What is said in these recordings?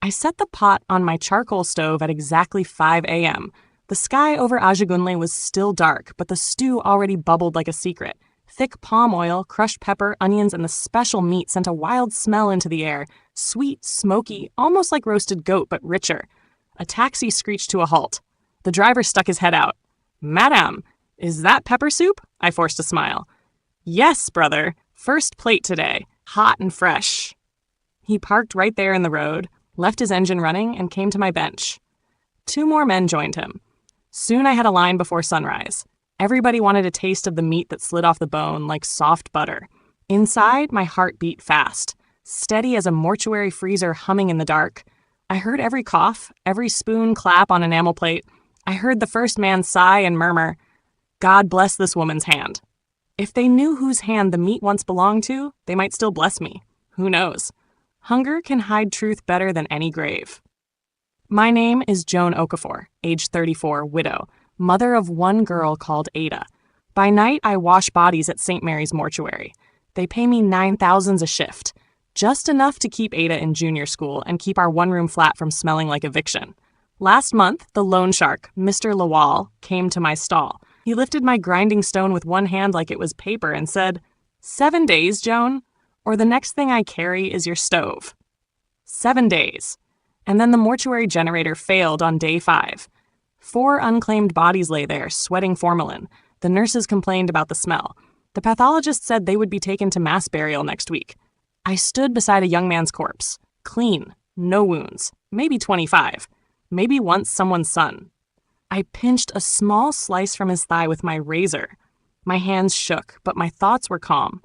I set the pot on my charcoal stove at exactly 5 a.m. The sky over Ajagunle was still dark, but the stew already bubbled like a secret. Thick palm oil, crushed pepper, onions, and the special meat sent a wild smell into the air. Sweet, smoky, almost like roasted goat, but richer. A taxi screeched to a halt. The driver stuck his head out. "Madame, is that pepper soup?" I forced a smile. "Yes, brother. First plate today. Hot and fresh." He parked right there in the road, left his engine running, and came to my bench. 2 more men joined him. Soon I had a line before sunrise. Everybody wanted a taste of the meat that slid off the bone like soft butter. Inside, my heart beat fast, steady as a mortuary freezer humming in the dark. I heard every cough, every spoon clap on enamel plate. I heard the first man sigh and murmur, "God bless this woman's hand." If they knew whose hand the meat once belonged to, they might still bless me. Who knows? Hunger can hide truth better than any grave. My name is Joan Okafor, age 34, widow, mother of 1 girl called Ada. By night, I wash bodies at St. Mary's mortuary. They pay me 9,000 a shift, just enough to keep Ada in junior school and keep our 1-room flat from smelling like eviction. Last month, the loan shark, Mr. Lawal, came to my stall. He lifted my grinding stone with one hand like it was paper and said, "7 days, Joan, or the next thing I carry is your stove." 7 days. And then the mortuary generator failed on day 5. 4 unclaimed bodies lay there, sweating formalin. The nurses complained about the smell. The pathologist said they would be taken to mass burial next week. I stood beside a young man's corpse. Clean, no wounds, maybe 25, maybe once someone's son. I pinched a small slice from his thigh with my razor. My hands shook, but my thoughts were calm.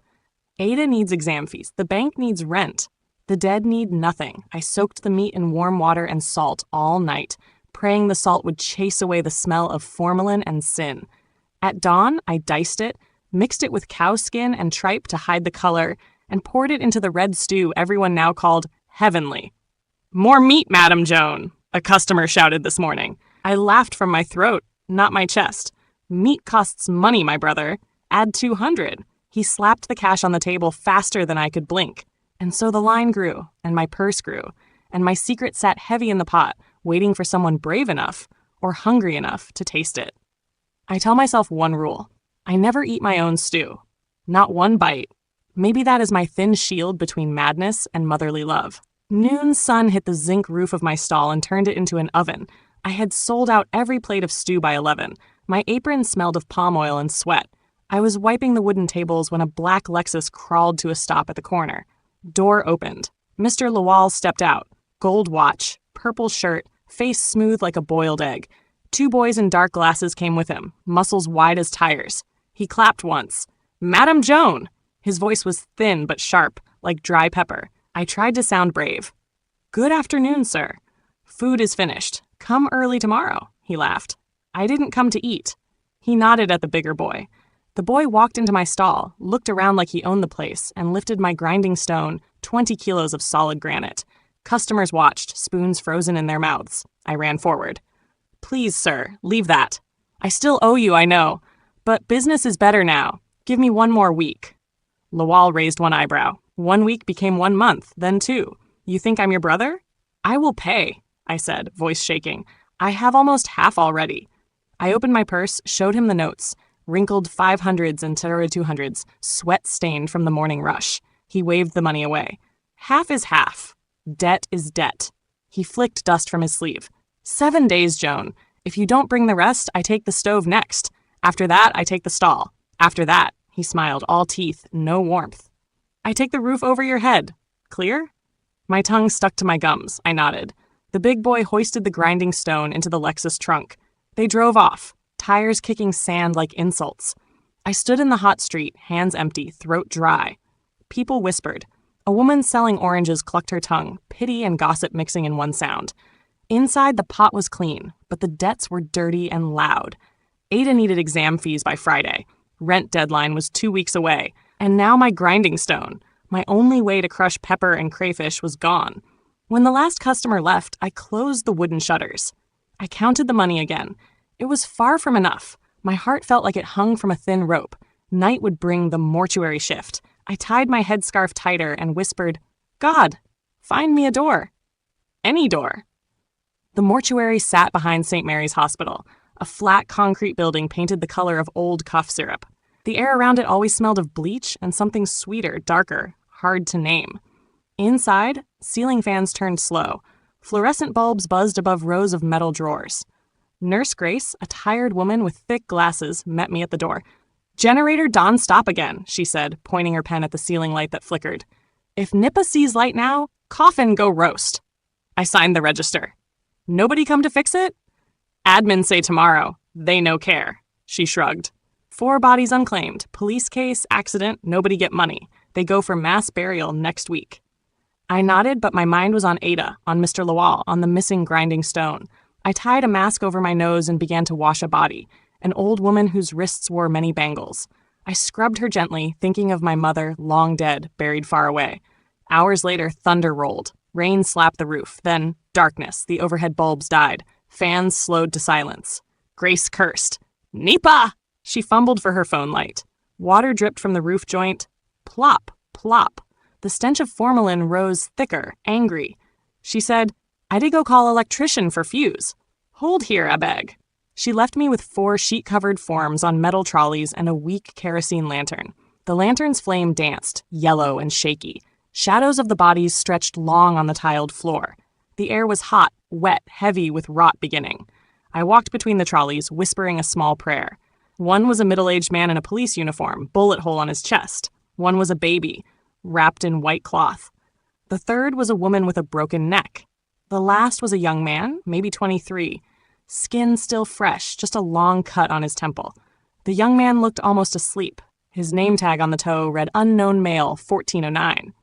Ada needs exam fees. The bank needs rent. The dead need nothing. I soaked the meat in warm water and salt all night, praying the salt would chase away the smell of formalin and sin. At dawn, I diced it, mixed it with cow skin and tripe to hide the color, and poured it into the red stew everyone now called heavenly. "More meat, Madam Joan," a customer shouted this morning. I laughed from my throat, not my chest. "Meat costs money, my brother. Add 200. He slapped the cash on the table faster than I could blink. And so the line grew, and my purse grew, and my secret sat heavy in the pot, waiting for someone brave enough or hungry enough to taste it. I tell myself one rule. I never eat my own stew. Not one bite. Maybe that is my thin shield between madness and motherly love. Noon's sun hit the zinc roof of my stall and turned it into an oven. I had sold out every plate of stew by 11. My apron smelled of palm oil and sweat. I was wiping the wooden tables when a black Lexus crawled to a stop at the corner. Door opened. Mr. Lawal stepped out. Gold watch, purple shirt, face smooth like a boiled egg. 2 boys in dark glasses came with him, muscles wide as tires. He clapped once. "Madam Joan!" His voice was thin but sharp, like dry pepper. I tried to sound brave. "Good afternoon, sir. Food is finished. Come early tomorrow," he laughed. I didn't come to eat. He nodded at the bigger boy. The boy walked into my stall, looked around like he owned the place, and lifted my grinding stone, 20 kilos of solid granite. Customers watched, spoons frozen in their mouths. I ran forward. "Please, sir, leave that. I still owe you, I know. But business is better now. Give me 1 more week." Lawal raised 1 eyebrow. 1 week became 1 month, then 2. "You think I'm your brother?" "I will pay," I said, voice shaking. "I have almost half already." I opened my purse, showed him the notes. Wrinkled 500s and 200s, sweat-stained from the morning rush. He waved the money away. "Half is half. Debt is debt." He flicked dust from his sleeve. 7 days, Joan. If you don't bring the rest, I take the stove next. After that, I take the stall. After that, he smiled, all teeth, no warmth. I take the roof over your head. Clear? My tongue stuck to my gums. I nodded. The big boy hoisted the grinding stone into the Lexus trunk. They drove off, tires kicking sand like insults. I stood in the hot street, hands empty, throat dry. People whispered. A woman selling oranges clucked her tongue, pity and gossip mixing in one sound. Inside, the pot was clean, but the debts were dirty and loud. Ada needed exam fees by Friday. Rent deadline was 2 weeks away, and now my grinding stone, my only way to crush pepper and crayfish, was gone. When the last customer left, I closed the wooden shutters. I counted the money again. It was far from enough. My heart felt like it hung from a thin rope. Night would bring the mortuary shift. I tied my headscarf tighter and whispered, "God, find me a door." Any door. The mortuary sat behind St. Mary's Hospital, a flat concrete building painted the color of old cough syrup. The air around it always smelled of bleach and something sweeter, darker, hard to name. Inside, ceiling fans turned slow. Fluorescent bulbs buzzed above rows of metal drawers. Nurse Grace, a tired woman with thick glasses, met me at the door. "Generator Dawn stop again," she said, pointing her pen at the ceiling light that flickered. "If Nippa sees light now, coffin go roast." I signed the register. "Nobody come to fix it?" "Admin say tomorrow. They no care." She shrugged. 4 bodies unclaimed. Police case, accident, nobody get money. They go for mass burial next week. I nodded, but my mind was on Ada, on Mr. Lawal, on the missing grinding stone. I tied a mask over my nose and began to wash a body, an old woman whose wrists wore many bangles. I scrubbed her gently, thinking of my mother, long dead, buried far away. Hours later, thunder rolled. Rain slapped the roof. Then, darkness. The overhead bulbs died. Fans slowed to silence. Grace cursed. "Nipa!" She fumbled for her phone light. Water dripped from the roof joint. Plop, plop. The stench of formalin rose thicker, angry. She said, "I did go call electrician for fuse. Hold here, I beg." She left me with 4 sheet-covered forms on metal trolleys and a weak kerosene lantern. The lantern's flame danced, yellow and shaky. Shadows of the bodies stretched long on the tiled floor. The air was hot, wet, heavy with rot beginning. I walked between the trolleys, whispering a small prayer. One was a middle-aged man in a police uniform, bullet hole on his chest. One was a baby, wrapped in white cloth. The third was a woman with a broken neck. The last was a young man, maybe 23. Skin still fresh, just a long cut on his temple. The young man looked almost asleep. His name tag on the toe read Unknown Male 1409.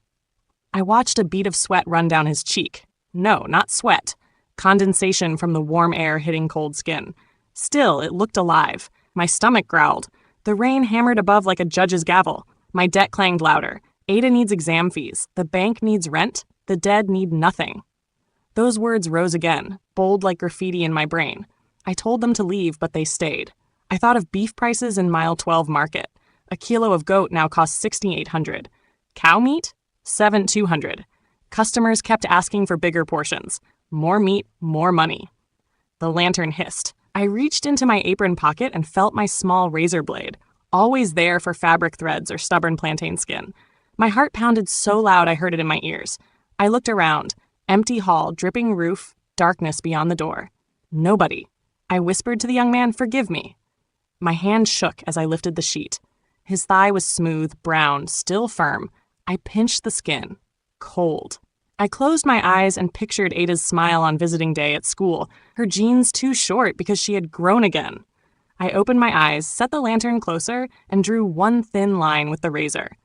I watched a bead of sweat run down his cheek. No, not sweat. Condensation from the warm air hitting cold skin. Still, it looked alive. My stomach growled. The rain hammered above like a judge's gavel. My debt clanged louder. Ada needs exam fees. The bank needs rent. The dead need nothing. Those words rose again, bold like graffiti in my brain. I told them to leave, but they stayed. I thought of beef prices in Mile 12 Market. A kilo of goat now costs $6,800. Cow meat? $7,200. Customers kept asking for bigger portions. More meat, more money. The lantern hissed. I reached into my apron pocket and felt my small razor blade, always there for fabric threads or stubborn plantain skin. My heart pounded so loud I heard it in my ears. I looked around. Empty hall, dripping roof, darkness beyond the door. Nobody. I whispered to the young man, "Forgive me." My hand shook as I lifted the sheet. His thigh was smooth, brown, still firm. I pinched the skin. Cold. I closed my eyes and pictured Ada's smile on visiting day at school, her jeans too short because she had grown again. I opened my eyes, set the lantern closer, and drew one thin line with the razor.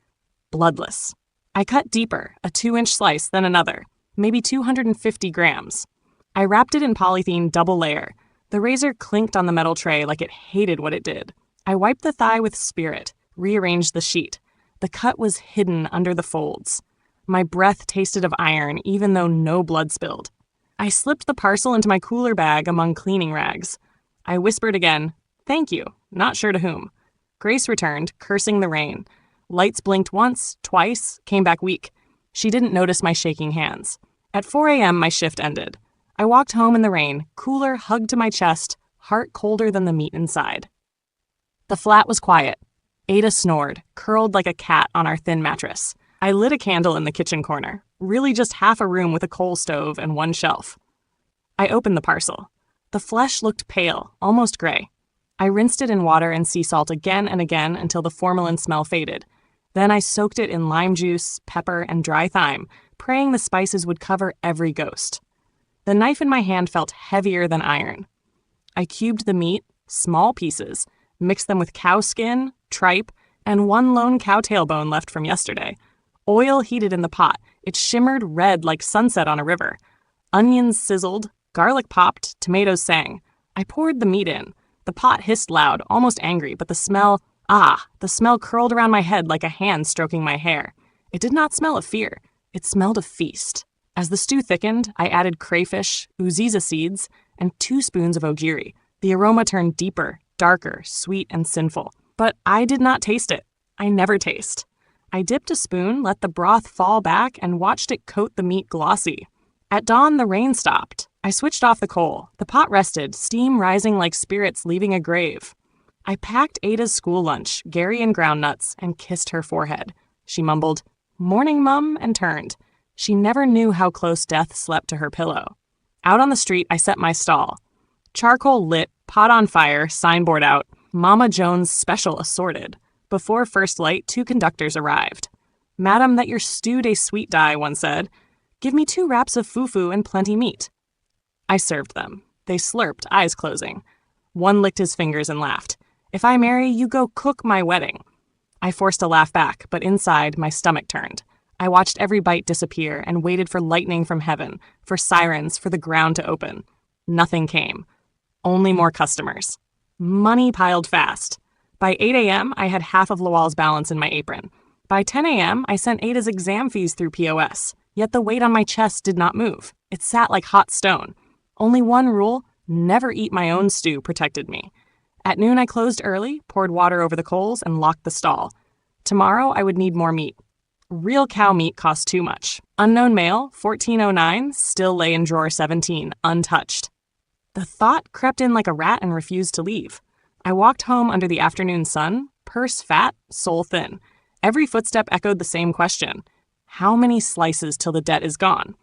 Bloodless. I cut deeper, a 2-inch slice, then another, maybe 250 grams. I wrapped it in polythene double layer. The razor clinked on the metal tray like it hated what it did. I wiped the thigh with spirit, rearranged the sheet. The cut was hidden under the folds. My breath tasted of iron, even though no blood spilled. I slipped the parcel into my cooler bag among cleaning rags. I whispered again, "Thank you," not sure to whom. Grace returned, cursing the rain. Lights blinked once, twice, came back weak. She didn't notice my shaking hands. At 4 a.m., my shift ended. I walked home in the rain, cooler hugged to my chest, heart colder than the meat inside. The flat was quiet. Ada snored, curled like a cat on our thin mattress. I lit a candle in the kitchen corner, really just half a room with a coal stove and one shelf. I opened the parcel. The flesh looked pale, almost gray. I rinsed it in water and sea salt again and again until the formalin smell faded. Then I soaked it in lime juice, pepper, and dry thyme, praying the spices would cover every ghost. The knife in my hand felt heavier than iron. I cubed the meat, small pieces, mixed them with cow skin, tripe, and one lone cow tailbone left from yesterday. Oil heated in the pot. It shimmered red like sunset on a river. Onions sizzled, garlic popped, tomatoes sang. I poured the meat in. The pot hissed loud, almost angry, but the smell curled around my head like a hand stroking my hair. It did not smell of fear. It smelled of feast. As the stew thickened, I added crayfish, uziza seeds, and 2 spoons of ogiri. The aroma turned deeper, darker, sweet, and sinful. But I did not taste it. I never taste. I dipped a spoon, let the broth fall back, and watched it coat the meat glossy. At dawn, the rain stopped. I switched off the coal. The pot rested, steam rising like spirits leaving a grave. I packed Ada's school lunch, Gary and ground nuts, and kissed her forehead. She mumbled, "Morning, Mum," and turned. She never knew how close death slept to her pillow. Out on the street, I set my stall. Charcoal lit, pot on fire, signboard out, Mama Joan's special assorted. Before first light, 2 conductors arrived. "Madam, that your stew de sweet die," one said. "Give me 2 wraps of fufu and plenty meat." I served them. They slurped, eyes closing. One licked his fingers and laughed. "If I marry, you go cook my wedding." I forced a laugh back, but inside, my stomach turned. I watched every bite disappear and waited for lightning from heaven, for sirens, for the ground to open. Nothing came. Only more customers. Money piled fast. By 8 a.m., I had half of Lawal's balance in my apron. By 10 a.m., I sent Ada's exam fees through POS, yet the weight on my chest did not move. It sat like hot stone. Only one rule, never eat my own stew, protected me. At noon, I closed early, poured water over the coals, and locked the stall. Tomorrow, I would need more meat. Real cow meat cost too much. Unknown mail, 1409, still lay in drawer 17, untouched. The thought crept in like a rat and refused to leave. I walked home under the afternoon sun, purse fat, soul thin. Every footstep echoed the same question. How many slices till the debt is gone?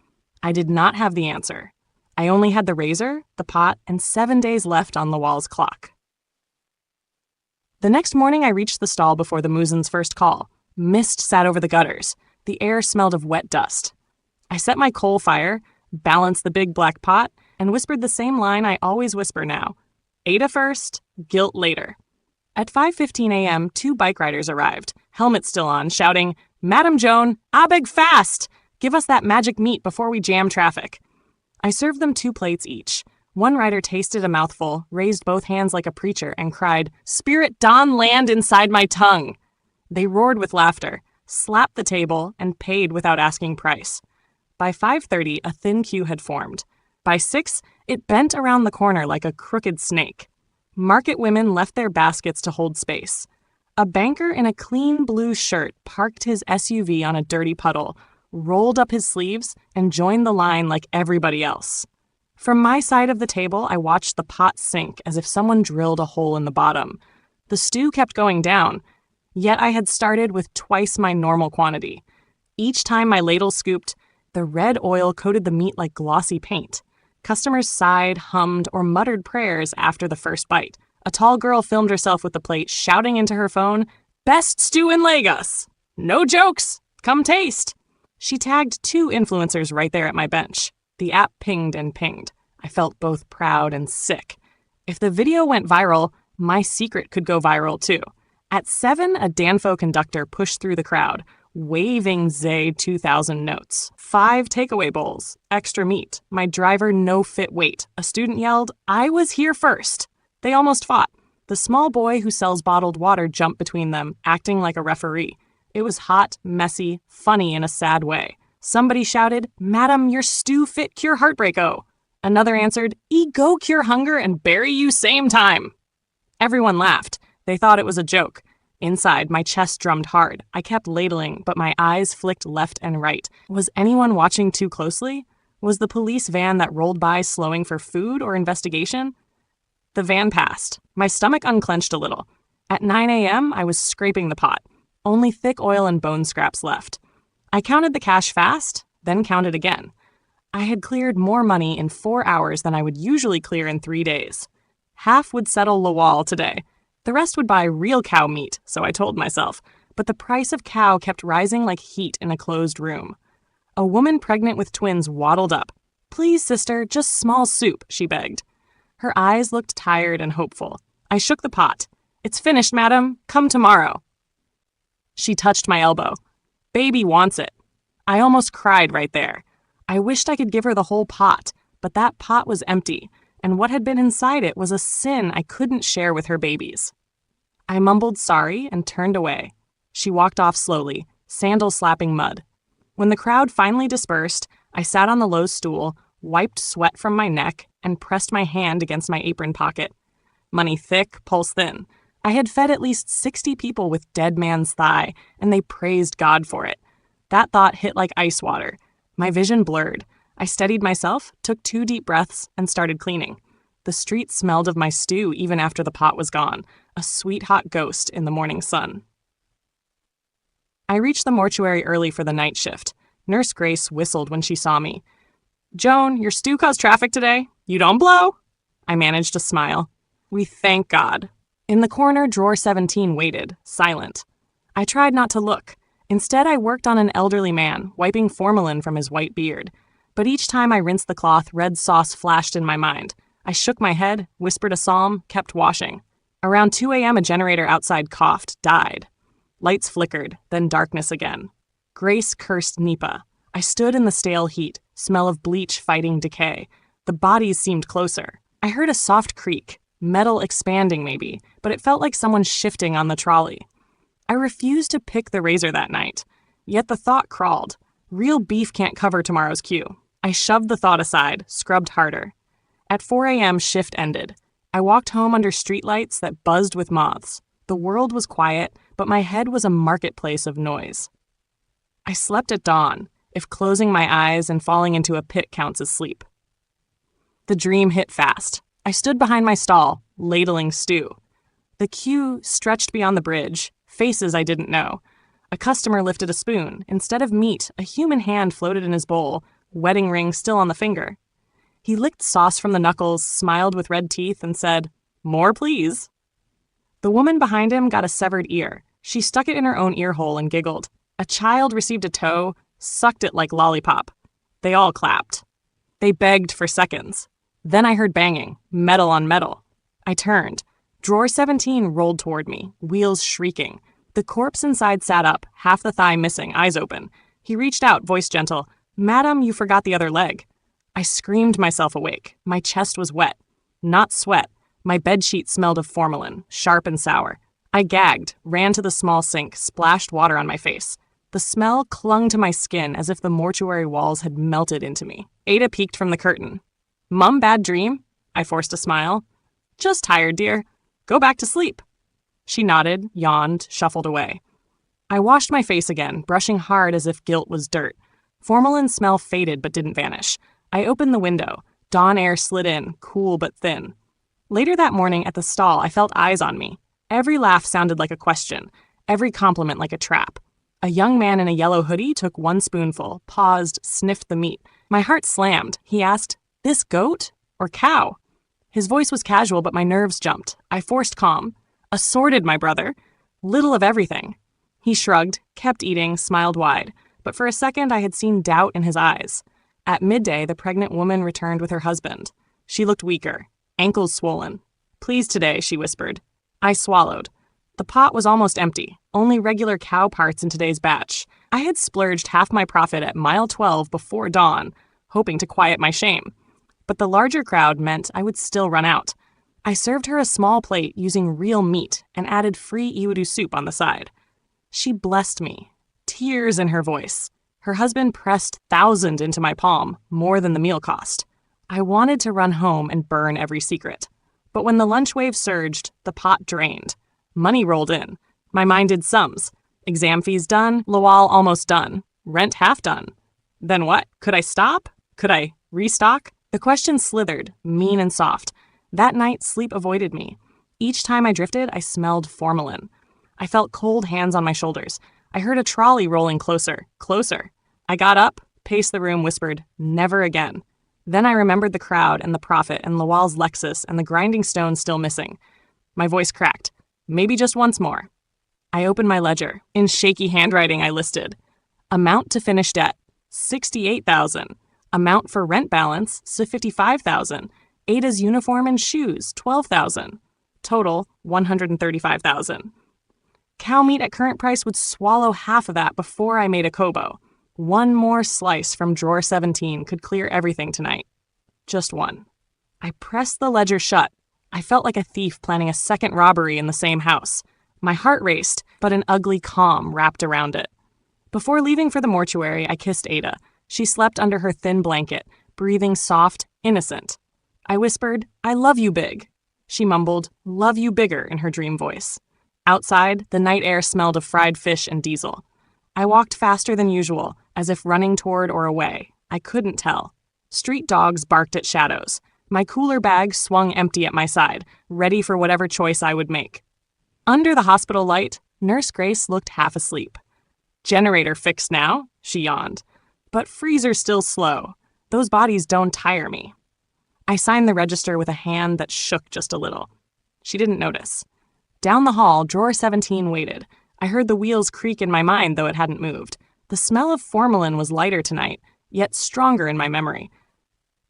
I did not have the answer. I only had the razor, the pot, and 7 days left on Lawal's clock. The next morning, I reached the stall before the Muezzin's first call. Mist sat over the gutters. The air smelled of wet dust. I set my coal fire, balanced the big black pot, and whispered the same line I always whisper now. Ada first, guilt later. At 5:15 a.m., 2 bike riders arrived, helmets still on, shouting, "Madam Joan, I beg fast! Give us that magic meat before we jam traffic." I served them 2 plates each. One rider tasted a mouthful, raised both hands like a preacher, and cried, "Spirit Don land inside my tongue!" They roared with laughter, slapped the table, and paid without asking price. By 5:30, a thin queue had formed. By 6, it bent around the corner like a crooked snake. Market women left their baskets to hold space. A banker in a clean blue shirt parked his SUV on a dirty puddle, rolled up his sleeves, and joined the line like everybody else. From my side of the table, I watched the pot sink as if someone drilled a hole in the bottom. The stew kept going down, yet I had started with twice my normal quantity. Each time my ladle scooped, the red oil coated the meat like glossy paint. Customers sighed, hummed, or muttered prayers after the first bite. A tall girl filmed herself with the plate, shouting into her phone, "Best stew in Lagos! No jokes! Come taste!" She tagged 2 influencers right there at my bench. The app pinged and pinged. I felt both proud and sick. If the video went viral, my secret could go viral too. At 7, a Danfo conductor pushed through the crowd, waving Zay 2000 notes. 5 takeaway bowls, extra meat, my driver no fit weight. A student yelled, "I was here first." They almost fought. The small boy who sells bottled water jumped between them, acting like a referee. It was hot, messy, funny in a sad way. Somebody shouted, "Madam, your stew fit cure heartbreak-o." Another answered, "E go cure hunger and bury you same time." Everyone laughed. They thought it was a joke. Inside, my chest drummed hard. I kept ladling, but my eyes flicked left and right. Was anyone watching too closely? Was the police van that rolled by slowing for food or investigation? The van passed. My stomach unclenched a little. At 9 a.m., I was scraping the pot. Only thick oil and bone scraps left. I counted the cash fast, then counted again. I had cleared more money in 4 hours than I would usually clear in 3 days. Half would settle Lawal today. The rest would buy real cow meat, so I told myself, but the price of cow kept rising like heat in a closed room. A woman pregnant with twins waddled up. "Please, sister, just small soup," she begged. Her eyes looked tired and hopeful. I shook the pot. "It's finished, madam. Come tomorrow." She touched my elbow. "Baby wants it." I almost cried right there. I wished I could give her the whole pot, but that pot was empty, and what had been inside it was a sin I couldn't share with her babies. I mumbled sorry and turned away. She walked off slowly, sandal slapping mud. When the crowd finally dispersed, I sat on the low stool, wiped sweat from my neck, and pressed my hand against my apron pocket. Money thick, pulse thin. I had fed at least 60 people with dead man's thigh, and they praised God for it. That thought hit like ice water. My vision blurred. I steadied myself, took 2 deep breaths, and started cleaning. The street smelled of my stew even after the pot was gone, a sweet hot ghost in the morning sun. I reached the mortuary early for the night shift. Nurse Grace whistled when she saw me. "Joan, your stew caused traffic today? You don't blow?" I managed to smile. "We thank God." In the corner, drawer 17 waited, silent. I tried not to look. Instead, I worked on an elderly man, wiping formalin from his white beard. But each time I rinsed the cloth, red sauce flashed in my mind. I shook my head, whispered a psalm, kept washing. Around 2 a.m., a generator outside coughed, died. Lights flickered, then darkness again. Grace cursed Nipa. I stood in the stale heat, smell of bleach fighting decay. The bodies seemed closer. I heard a soft creak, metal expanding maybe, but it felt like someone shifting on the trolley. I refused to pick the razor that night, yet the thought crawled. Real beef can't cover tomorrow's queue. I shoved the thought aside, scrubbed harder. At 4 a.m., shift ended. I walked home under streetlights that buzzed with moths. The world was quiet, but my head was a marketplace of noise. I slept at dawn, if closing my eyes and falling into a pit counts as sleep. The dream hit fast. I stood behind my stall, ladling stew. The queue stretched beyond the bridge, faces I didn't know. A customer lifted a spoon. Instead of meat, a human hand floated in his bowl, wedding ring still on the finger. He licked sauce from the knuckles, smiled with red teeth, and said, "More, please." The woman behind him got a severed ear. She stuck it in her own ear hole and giggled. A child received a toe, sucked it like lollipop. They all clapped. They begged for seconds. Then I heard banging, metal on metal. I turned. Drawer 17 rolled toward me, wheels shrieking. The corpse inside sat up, half the thigh missing, eyes open. He reached out, voice gentle. "Madam, you forgot the other leg." I screamed myself awake. My chest was wet. Not sweat. My bedsheet smelled of formalin, sharp and sour. I gagged, ran to the small sink, splashed water on my face. The smell clung to my skin as if the mortuary walls had melted into me. Ada peeked from the curtain. "Mum, bad dream?" I forced a smile. "Just tired, dear. Go back to sleep." She nodded, yawned, shuffled away. I washed my face again, brushing hard as if guilt was dirt. Formalin smell faded but didn't vanish. I opened the window. Dawn air slid in, cool but thin. Later that morning at the stall, I felt eyes on me. Every laugh sounded like a question, every compliment like a trap. A young man in a yellow hoodie took 1 spoonful, paused, sniffed the meat. My heart slammed. He asked, "This goat or cow?" His voice was casual, but my nerves jumped. I forced calm. "Assorted, my brother. Little of everything." He shrugged, kept eating, smiled wide. But for a second, I had seen doubt in his eyes. At midday, the pregnant woman returned with her husband. She looked weaker, ankles swollen. "Please today," she whispered. I swallowed. The pot was almost empty, only regular cow parts in today's batch. I had splurged half my profit at mile 12 before dawn, hoping to quiet my shame. But the larger crowd meant I would still run out. I served her a small plate using real meat and added free iwadu soup on the side. She blessed me, tears in her voice. Her husband pressed 1,000 into my palm, more than the meal cost. I wanted to run home and burn every secret. But when the lunch wave surged, the pot drained. Money rolled in. My mind did sums. Exam fees done, Lawal almost done, rent half done. Then what? Could I stop? Could I restock? The question slithered, mean and soft. That night, sleep avoided me. Each time I drifted, I smelled formalin. I felt cold hands on my shoulders. I heard a trolley rolling closer, closer. I got up, paced the room, whispered, "Never again." Then I remembered the crowd and the prophet and Lawal's Lexus and the grinding stone still missing. My voice cracked. Maybe just once more. I opened my ledger. In shaky handwriting, I listed. Amount to finish debt, $68,000. Amount for rent balance, $55,000. Ada's uniform and shoes, $12,000. Total, $135,000. Cow meat at current price would swallow half of that before I made a kobo. One more slice from drawer 17 could clear everything tonight. Just one. I pressed the ledger shut. I felt like a thief planning a second robbery in the same house. My heart raced, but an ugly calm wrapped around it. Before leaving for the mortuary, I kissed Ada. She slept under her thin blanket, breathing soft, innocent. I whispered, "I love you, Big." She mumbled, "Love you bigger," in her dream voice. Outside, the night air smelled of fried fish and diesel. I walked faster than usual, as if running toward or away. I couldn't tell. Street dogs barked at shadows. My cooler bag swung empty at my side, ready for whatever choice I would make. Under the hospital light, Nurse Grace looked half asleep. "Generator fixed now," she yawned. "But freezer still slow. Those bodies don't tire me." I signed the register with a hand that shook just a little. She didn't notice. Down the hall, drawer 17 waited. I heard the wheels creak in my mind, though it hadn't moved. The smell of formalin was lighter tonight, yet stronger in my memory.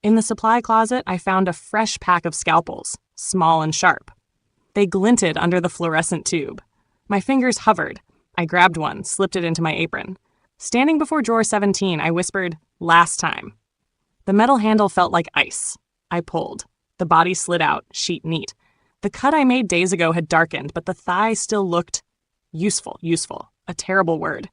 In the supply closet, I found a fresh pack of scalpels, small and sharp. They glinted under the fluorescent tube. My fingers hovered. I grabbed one, slipped it into my apron. Standing before drawer 17, I whispered, "Last time." The metal handle felt like ice. I pulled. The body slid out, sheet neat. The cut I made days ago had darkened, but the thigh still looked useful, a terrible word.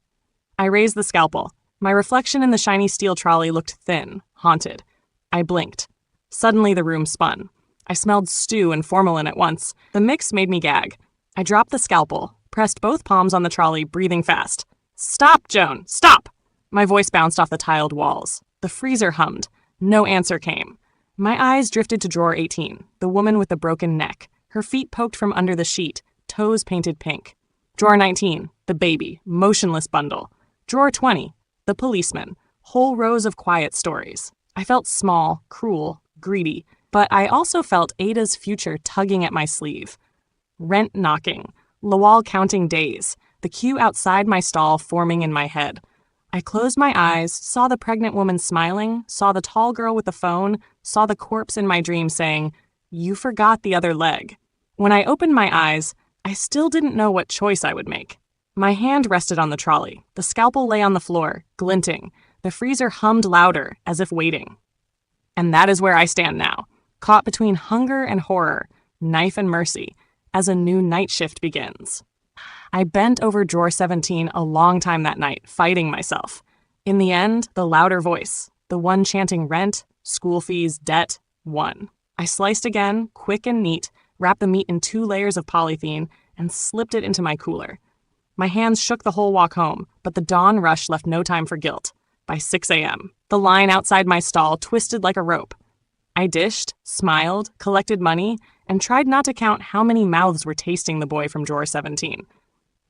I raised the scalpel. My reflection in the shiny steel trolley looked thin, haunted. I blinked. Suddenly the room spun. I smelled stew and formalin at once. The mix made me gag. I dropped the scalpel, pressed both palms on the trolley, breathing fast. "Stop, Joan, stop!" My voice bounced off the tiled walls. The freezer hummed. No answer came. My eyes drifted to drawer 18, the woman with the broken neck. Her feet poked from under the sheet, toes painted pink. Drawer 19, the baby, motionless bundle. Drawer 20, the policeman, whole rows of quiet stories. I felt small, cruel, greedy, but I also felt Ada's future tugging at my sleeve. Rent knocking, Lawal counting days, the queue outside my stall forming in my head. I closed my eyes, saw the pregnant woman smiling, saw the tall girl with the phone, saw the corpse in my dream saying, "You forgot the other leg." When I opened my eyes, I still didn't know what choice I would make. My hand rested on the trolley. The scalpel lay on the floor, glinting. The freezer hummed louder, as if waiting. And that is where I stand now, caught between hunger and horror, knife and mercy, as a new night shift begins. I bent over drawer 17 a long time that night, fighting myself. In the end, the louder voice, the one chanting rent, school fees, debt, won. I sliced again, quick and neat, wrapped the meat in 2 layers of polythene, and slipped it into my cooler. My hands shook the whole walk home, but the dawn rush left no time for guilt. By 6 a.m., the line outside my stall twisted like a rope. I dished, smiled, collected money, and tried not to count how many mouths were tasting the boy from drawer 17.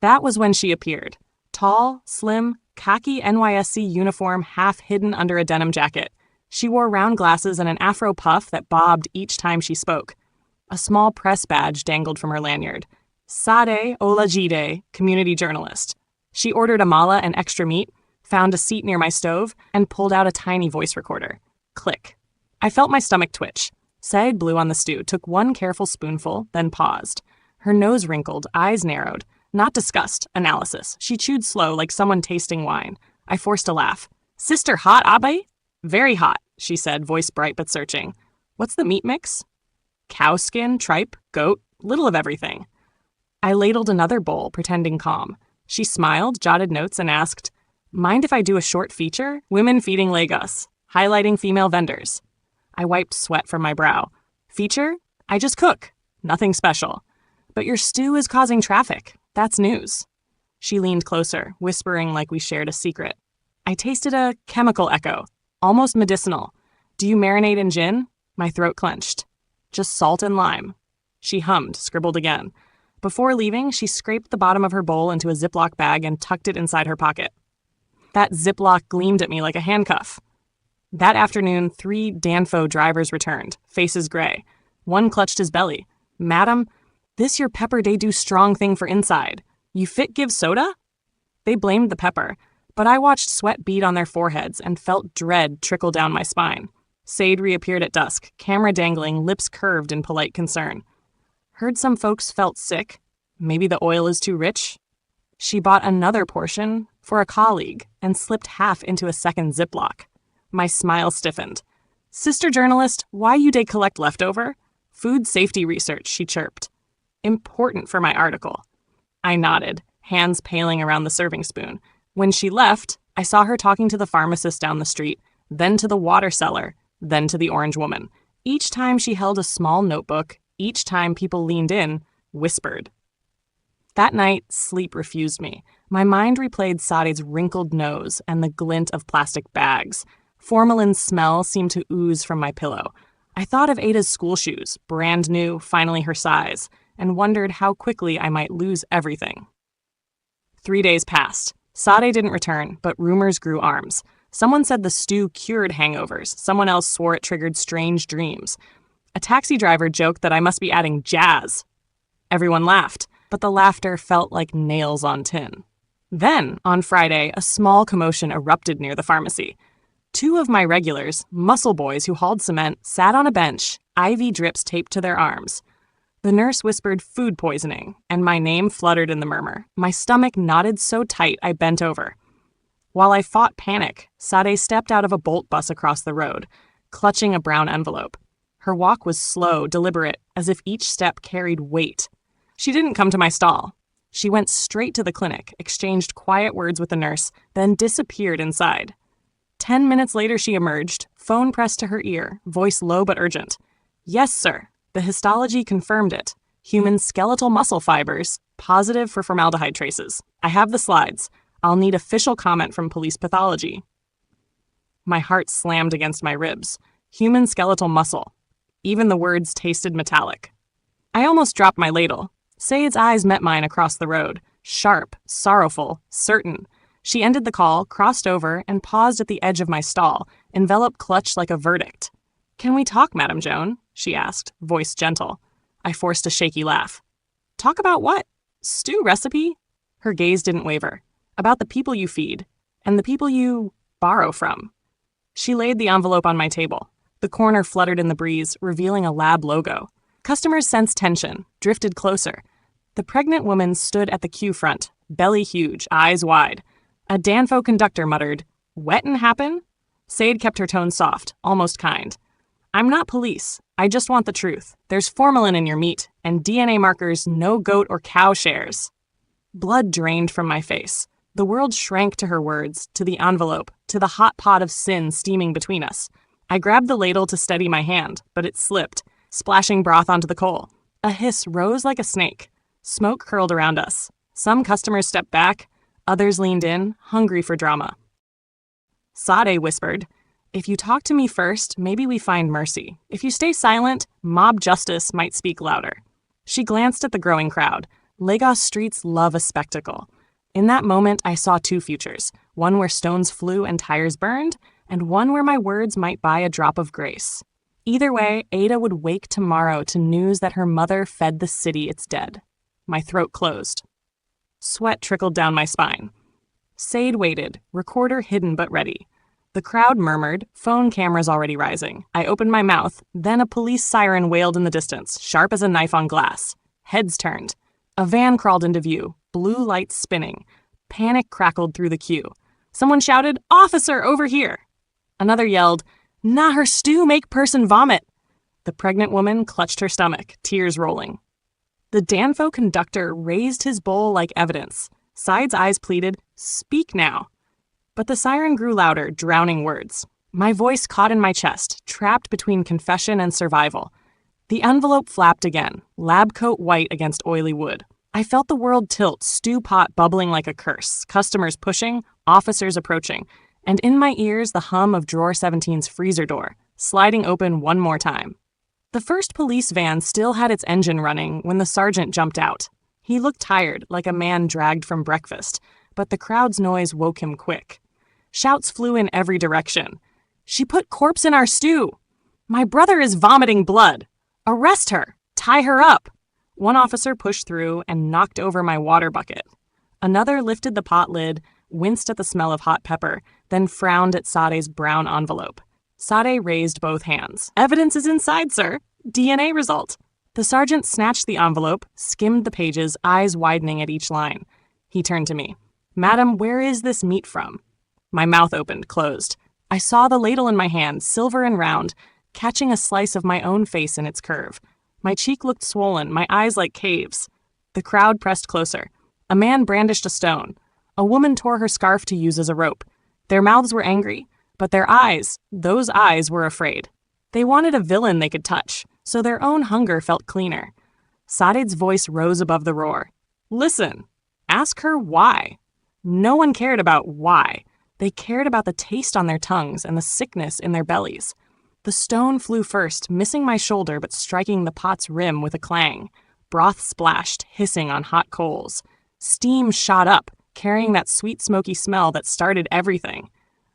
That was when she appeared. Tall, slim, khaki NYSC uniform half hidden under a denim jacket. She wore round glasses and an afro puff that bobbed each time she spoke. A small press badge dangled from her lanyard. Sade Olajide, community journalist. She ordered a mala and extra meat, found a seat near my stove, and pulled out a tiny voice recorder. Click. I felt my stomach twitch. Said blew on the stew, took one careful spoonful, then paused. Her nose wrinkled, eyes narrowed. Not disgust, analysis. She chewed slow, like someone tasting wine. I forced a laugh. "Sister hot, Abe?" "Very hot," she said, voice bright but searching. "What's the meat mix?" "Cow skin, tripe, goat, little of everything." I ladled another bowl, pretending calm. She smiled, jotted notes, and asked, "Mind if I do a short feature? Women feeding Lagos, highlighting female vendors." I wiped sweat from my brow. "Feature? I just cook. Nothing special. But your stew is causing traffic. That's news." She leaned closer, whispering like we shared a secret. I tasted a chemical echo, almost medicinal. "Do you marinate in gin?" My throat clenched. "Just salt and lime." She hummed, scribbled again. Before leaving, she scraped the bottom of her bowl into a Ziploc bag and tucked it inside her pocket. That Ziploc gleamed at me like a handcuff. That afternoon, 3 Danfo drivers returned, faces gray. One clutched his belly. "Madam, this your pepper dey do strong thing for inside. You fit give soda?" They blamed the pepper, but I watched sweat bead on their foreheads and felt dread trickle down my spine. Sade reappeared at dusk, camera dangling, lips curved in polite concern. "Heard some folks felt sick. Maybe the oil is too rich?" She bought another portion for a colleague and slipped half into a second Ziploc. My smile stiffened. "Sister journalist, why you dey collect leftover?" "Food safety research," she chirped. "Important for my article." I nodded, hands paling around the serving spoon. When she left, I saw her talking to the pharmacist down the street, then to the water seller, then to the orange woman. Each time she held a small notebook, each time people leaned in, whispered. That night, sleep refused me. My mind replayed Sade's wrinkled nose and the glint of plastic bags. Formalin smell seemed to ooze from my pillow. I thought of Ada's school shoes, brand new, finally her size, and wondered how quickly I might lose everything. 3 days passed. Sade didn't return, but rumors grew arms. Someone said the stew cured hangovers. Someone else swore it triggered strange dreams. A taxi driver joked that I must be adding jazz. Everyone laughed, but the laughter felt like nails on tin. Then, on Friday, a small commotion erupted near the pharmacy. 2 of my regulars, muscle boys who hauled cement, sat on a bench, IV drips taped to their arms. The nurse whispered food poisoning, and my name fluttered in the murmur. My stomach knotted so tight I bent over. While I fought panic, Sade stepped out of a Bolt bus across the road, clutching a brown envelope. Her walk was slow, deliberate, as if each step carried weight. She didn't come to my stall. She went straight to the clinic, exchanged quiet words with the nurse, then disappeared inside. 10 minutes later she emerged, phone pressed to her ear, voice low but urgent. Yes, sir. The histology confirmed it. Human skeletal muscle fibers, positive for formaldehyde traces. I have the slides. I'll need official comment from police pathology. My heart slammed against my ribs. Human skeletal muscle. Even the words tasted metallic. I almost dropped my ladle. Said's eyes met mine across the road. Sharp, sorrowful, certain. She ended the call, crossed over, and paused at the edge of my stall, envelope clutched like a verdict. Can we talk, Madam Joan? She asked, voice gentle. I forced a shaky laugh. Talk about what? Stew recipe? Her gaze didn't waver. About the people you feed, and the people you borrow from. She laid the envelope on my table. The corner fluttered in the breeze, revealing a lab logo. Customers sensed tension, drifted closer. The pregnant woman stood at the queue front, belly huge, eyes wide. A Danfo conductor muttered, "Wettin' happen?" Said kept her tone soft, almost kind. I'm not police. I just want the truth. There's formalin in your meat, and DNA markers no goat or cow shares. Blood drained from my face. The world shrank to her words, to the envelope, to the hot pot of sin steaming between us. I grabbed the ladle to steady my hand, but it slipped, splashing broth onto the coal. A hiss rose like a snake. Smoke curled around us. Some customers stepped back. Others leaned in, hungry for drama. Sade whispered, "If you talk to me first, maybe we find mercy. If you stay silent, mob justice might speak louder." She glanced at the growing crowd. Lagos streets love a spectacle. In that moment, I saw 2 futures, one where stones flew and tires burned, and one where my words might buy a drop of grace. Either way, Ada would wake tomorrow to news that her mother fed the city its dead. My throat closed. Sweat trickled down my spine. Said waited, recorder hidden but ready. The crowd murmured, phone cameras already rising. I opened my mouth, then a police siren wailed in the distance, sharp as a knife on glass. Heads turned. A van crawled into view, blue lights spinning. Panic crackled through the queue. Someone shouted, "Officer, over here!" Another yelled, "Nah, her stew make person vomit!" The pregnant woman clutched her stomach, tears rolling. The Danfo conductor raised his bowl like evidence. Side's eyes pleaded, "Speak now." But the siren grew louder, drowning words. My voice caught in my chest, trapped between confession and survival. The envelope flapped again, lab coat white against oily wood. I felt the world tilt, stew pot bubbling like a curse, customers pushing, officers approaching, and in my ears the hum of Drawer 17's freezer door, sliding open one more time. The first police van still had its engine running when the sergeant jumped out. He looked tired, like a man dragged from breakfast, but the crowd's noise woke him quick. Shouts flew in every direction. "She put corpse in our stew! My brother is vomiting blood! Arrest her! Tie her up!" One officer pushed through and knocked over my water bucket. Another lifted the pot lid, winced at the smell of hot pepper, then frowned at Sade's brown envelope. Sade raised both hands. "Evidence is inside, sir. DNA result." The sergeant snatched the envelope, skimmed the pages, eyes widening at each line. He turned to me. "Madam, where is this meat from?" My mouth opened, closed. I saw the ladle in my hand, silver and round, catching a slice of my own face in its curve. My cheek looked swollen, my eyes like caves. The crowd pressed closer. A man brandished a stone. A woman tore her scarf to use as a rope. Their mouths were angry, but their eyes, those eyes were afraid. They wanted a villain they could touch, so their own hunger felt cleaner. Sade's voice rose above the roar. "Listen, ask her why." No one cared about why. They cared about the taste on their tongues and the sickness in their bellies. The stone flew first, missing my shoulder but striking the pot's rim with a clang. Broth splashed, hissing on hot coals. Steam shot up, carrying that sweet smoky smell that started everything.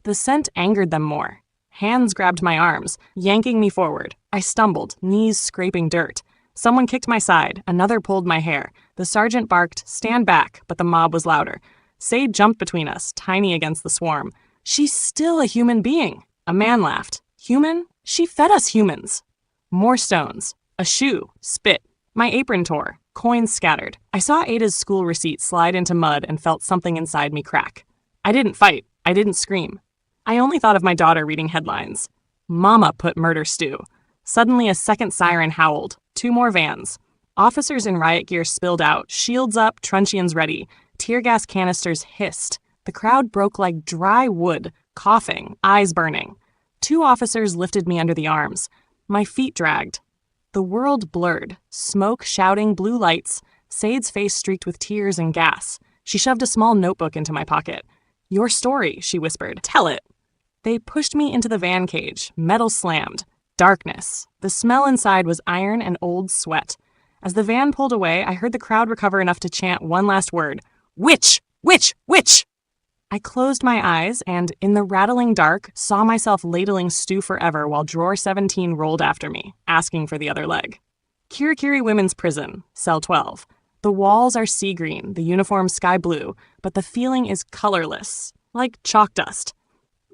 The scent angered them more. Hands grabbed my arms, yanking me forward. I stumbled, knees scraping dirt. Someone kicked my side, another pulled my hair. The sergeant barked, "Stand back," but the mob was louder. Sade jumped between us, tiny against the swarm. "She's still a human being." A man laughed. "Human? She fed us humans." More stones. A shoe. Spit. My apron tore. Coins scattered. I saw Ada's school receipt slide into mud and felt something inside me crack. I didn't fight. I didn't scream. I only thought of my daughter reading headlines. Mama put murder stew. Suddenly a second siren howled. 2 more vans. Officers in riot gear spilled out, shields up, truncheons ready. Tear gas canisters hissed. The crowd broke like dry wood, coughing, eyes burning. 2 officers lifted me under the arms. My feet dragged. The world blurred. Smoke, shouting, blue lights. Sade's face streaked with tears and gas. She shoved a small notebook into my pocket. "Your story," she whispered. "Tell it." They pushed me into the van cage. Metal slammed. Darkness. The smell inside was iron and old sweat. As the van pulled away, I heard the crowd recover enough to chant one last word. "Witch! Witch! Witch!" I closed my eyes and, in the rattling dark, saw myself ladling stew forever while Drawer 17 rolled after me, asking for the other leg. Kirikiri Women's Prison, Cell 12. The walls are sea green, the uniform sky blue, but the feeling is colorless, like chalk dust.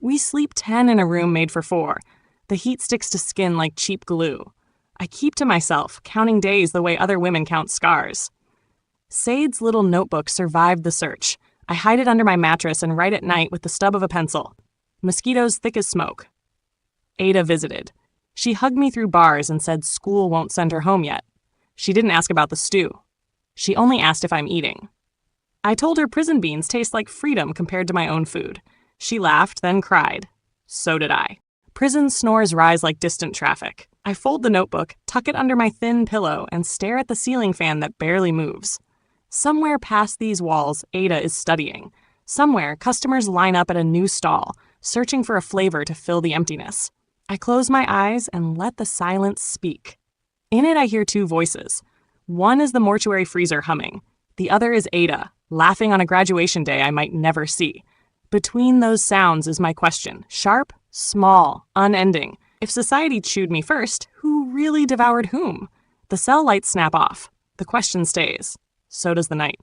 We sleep 10 in a room made for 4. The heat sticks to skin like cheap glue. I keep to myself, counting days the way other women count scars. Sade's little notebook survived the search. I hide it under my mattress and write at night with the stub of a pencil. Mosquitoes thick as smoke. Ada visited. She hugged me through bars and said school won't send her home yet. She didn't ask about the stew. She only asked if I'm eating. I told her prison beans taste like freedom compared to my own food. She laughed, then cried. So did I. Prison snores rise like distant traffic. I fold the notebook, tuck it under my thin pillow, and stare at the ceiling fan that barely moves. Somewhere past these walls, Ada is studying. Somewhere, customers line up at a new stall, searching for a flavor to fill the emptiness. I close my eyes and let the silence speak. In it, I hear 2 voices. One is the mortuary freezer humming. The other is Ada, laughing on a graduation day I might never see. Between those sounds is my question, sharp, small, unending. If society chewed me first, who really devoured whom? The cell lights snap off. The question stays. So does the night.